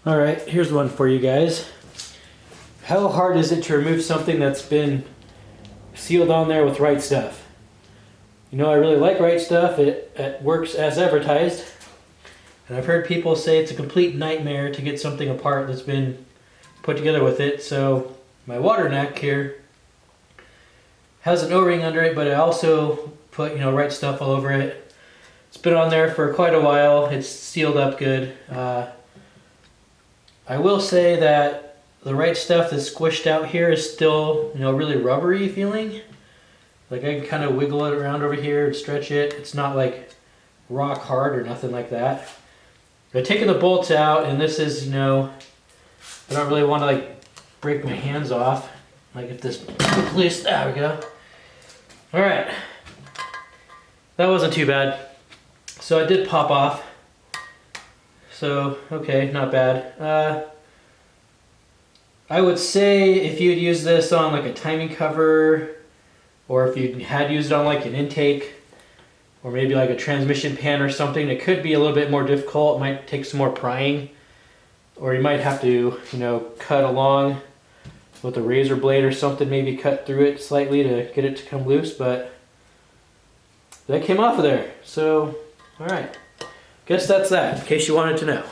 Alright, here's one for you guys. How hard is it to remove something that's been sealed on there with Right Stuff? You know, I really like Right Stuff. It works as advertised. And I've heard people say it's a complete nightmare to get something apart that's been put together with it. So my water neck here has an O-ring under it, but I also put, Right Stuff all over it. It's been on there for quite a while. It's sealed up good. I will say that the Right Stuff that's squished out here is still, really rubbery feeling. Like I can kind of wiggle it around over here and stretch it. It's not like rock hard or nothing like that. I've taken the bolts out, and this is, I don't really want to like break my hands off. Like if this, please, there we go. All right, that wasn't too bad. So I did pop off. So, okay, not bad. I would say if you'd use this on like a timing cover, or if you had used it on like an intake, or maybe like a transmission pan or something, it could be a little bit more difficult. It might take some more prying, or you might have to, cut along with a razor blade or something, maybe cut through it slightly to get it to come loose, but that came off of there. So, all right. Guess that's that, in case you wanted to know.